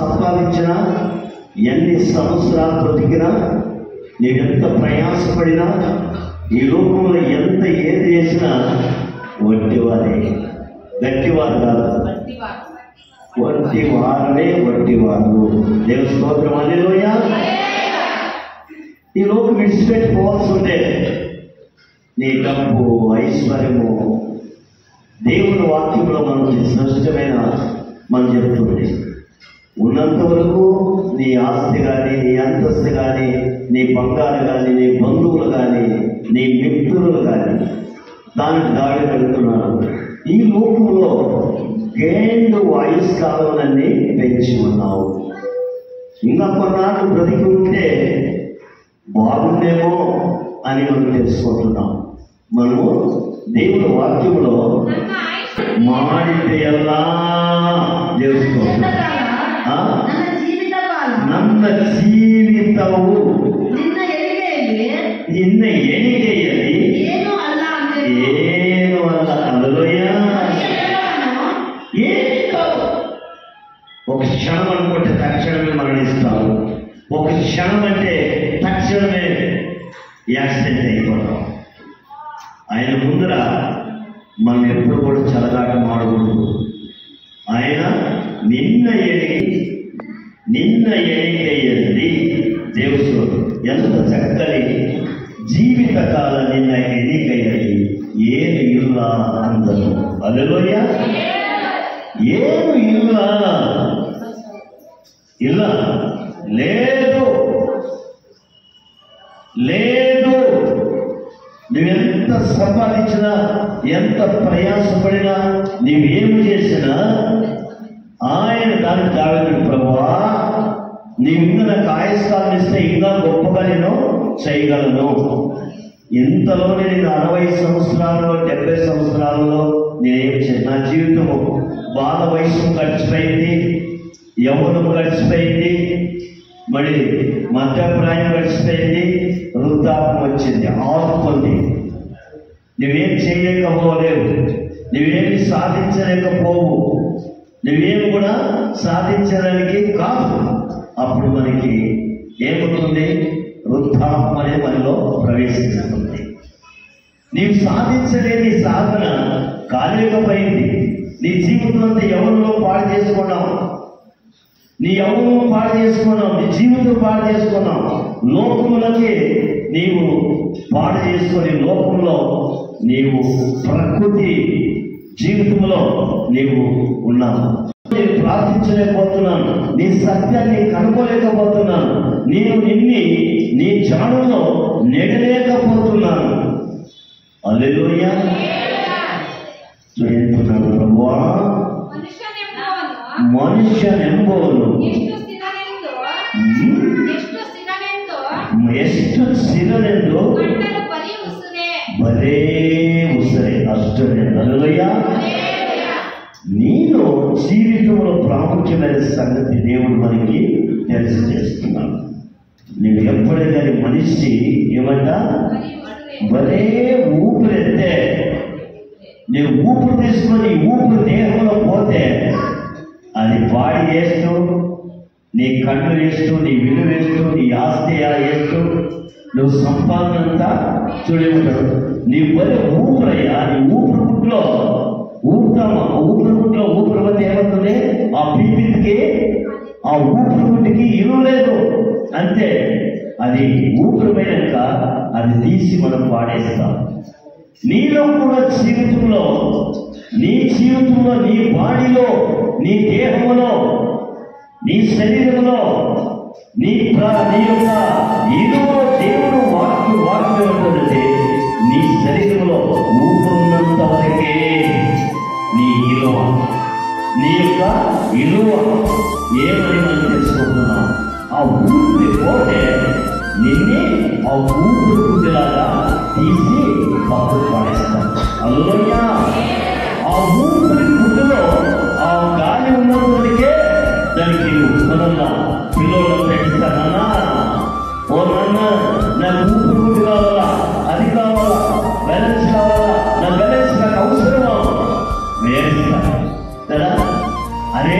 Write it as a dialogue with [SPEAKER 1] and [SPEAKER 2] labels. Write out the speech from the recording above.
[SPEAKER 1] సంపాదించినా, ఎన్ని సంవత్సరాలు బ్రతికినా, నీవెంత ప్రయాసపడినా, ఈ లోకంలో ఎంత ఏది చేసినా వట్టివారే, గట్టివారు కాదు, వట్టివారే, వట్టివారు. దేవుని స్తోత్రం, హల్లెలూయా. ఈ లోకం విడిచిపెట్టుకోవాల్సి ఉంటే నీ డబ్బు, ఐశ్వర్యము, దేవుని వాక్యంలో మనకి స్పష్టమైన మనం చెప్తుంది. ఉన్నంత వరకు నీ ఆస్తి కానీ, నీ అంతస్తు కానీ, నీ బంగారు కానీ, నీ బంధువులు కానీ, నీ మిత్రులు కానీ దానికి దాడి పెడుతున్నాను. ఈ లోకంలో గేండు ఆయుష్కాలాన్ని పెంచి ఉన్నావు. ఇంకా కొన్నాళ్ళు బ్రతికి ఉంటే బాగుండేమో అని మనం తెలుసుకుంటున్నాం. మనము దేవుని వాక్యంలో మాడితే ఎలా తెలుసుకుంటున్నాం. ನನ್ನ ಜೀವಿತವು ನಿನ್ನ ಎಣಿಕೆಯಲ್ಲಿ ಏನು ಅಲ್ಲ. హల్లెలూయా. ఒక క్షణం అనుకుంటే తక్షణమే మరణిస్తావు. ఒక క్షణం అంటే తక్షణమే యాక్సిడెంట్ అయిపోతాం. ఆయన ముందర మనం ఎప్పుడు కూడా చలగాట మాడకూడదు. ఆయన నిన్న ಎಣಿಕೆಯಲ್ಲಿ ದೇವರು ಎಂತ ಚಕ್ಕಲಿ ಜೀವಿತ ಕಾಲ ನಿನ್ನ ಎಣಿಕೆಯಲ್ಲಿ ಏನು ಇಲ್ಲ ಅಂದರು. ಹಲ್ಲೆಲೂಯಾ. ಏನು ಇಲ್ಲ లేదు. నువ్వెంత సంపాదించినా, ఎంత ప్రయాసపడినా, నువ్వేమి చేసినా ఆయన దానికి దావెదు, ప్రభువా నీవు ఇంకా నాకు ఆయుష్కాలం ఇస్తే ఇంకా గొప్పగా నేను చేయగలను. ఇంతలోనే నేను 60 సంవత్సరాలలో 70 సంవత్సరాలలో నేనేం చేయాలి? నా జీవితము బాల వయసు గడిచిపోయింది, యవ్వనం గడిచిపోయింది, మరి మధ్యప్రాయం గడిచిపోయింది, వృద్ధాప్యం వచ్చింది, ఆదుకుంది. నువ్వేం చేయలేకపోలేవు, నువ్వేమి సాధించలేకపోవు, నువ్వేమి కూడా సాధించడానికి కాదు. అప్పుడు మనకి ఏమవుతుంది? వృద్ధాప్యం అనేది మనలో ప్రవేశిస్తుంది. నీవు సాధించలేని సాధన కాలేకపోయింది. నీ జీవితం అంతా ఎవరిలో పాడు చేసుకున్నావు, నీ యవ్వనం పాడు చేసుకున్నావు, నీ జీవితం పాడు చేసుకున్నావు. లోకములకి నీవు పాడు చేసుకొని లోకంలో నీవు ప్రకృతి జీవితంలో నీవు ఉన్నావు. నేను ప్రార్థించలేకపోతున్నాను, నీ సత్యాన్ని కనుగొలేకపోతున్నాను, నేను నీ జాడలో నెడలేకపోతున్నాను. హల్లెలూయా. చెప్తున్నాను, ప్రభువా ಮನುಷ್ಯನೆಂಬುವನು ಎಷ್ಟು ಸ್ಥಿರನೆಂದು ಬರೇ ಉಸಿರೆ ಅಷ್ಟೇ. హల్లెలూయా. నీలో జీవితంలో ప్రాముఖ్యమైన సంగతి దేవుడు మనకి తెలియజేస్తున్నాడు. నువ్వు ఎప్పుడైనా మనిషి ఏమంట బరే ఊపిరెత్తే, నువ్వు ఊపిరి తీసుకొని ఊపిరి దేహంలో పోతే అది బాడీ వేస్తూ, నీ కన్ను వేస్తూ, నీ విలువ వేస్తూ, నీ ఆస్తి వేస్తూ, నువ్వు సంపాదన అంతా చూడేఉంటాడు. నీ బరి ఊపిరయ్యా, నీ ఊపిరి పుట్లో ఊపుతామా, ఊపిరి పుట్లో ఊపిరి మధ్య ఏమవుతుంది? ఆ పీపికి, ఆ ఊపిరి పుట్టికి ఇరువు లేదు, అంతే. అది ఊపిరి పోయాక అది తీసి మనం పాడేస్తాం. నీలో కూడా జీవితంలో, నీ జీవితంలో, నీ బాడీలో, నీ దేహంలో, నీ శరీరంలో, నీ యొక్క ఇరువులో దేవుడు వాక్యం ఏంటంటే నీ శరీరంలో ఊపిరున్నంత వరకే నీ విలువ, నీ యొక్క విలువ ఏమని మనం తెలుసుకుంటున్నాం. ఆ ఊపిరి పోతే నిన్నే ఆ ఊపిరి గుడ్డిలాగా తీసి పక్కకు పడేస్తాం. హల్లెలూయా. ఆ ఊపిరి గుడ్డులో ఆ గాలి ఉన్నందుకే దానికి ఉత్పన్న పిల్లలు పెంచుతానన్నా, ఓ నాన్న నాకు ఊపిరి గుడ్డు కావాలా, అది కావాలా, బ్యాలెన్స్ కావాలా, నా బ్యాలెన్స్ నాకు అవసరమా వేస్తా కదా. అరే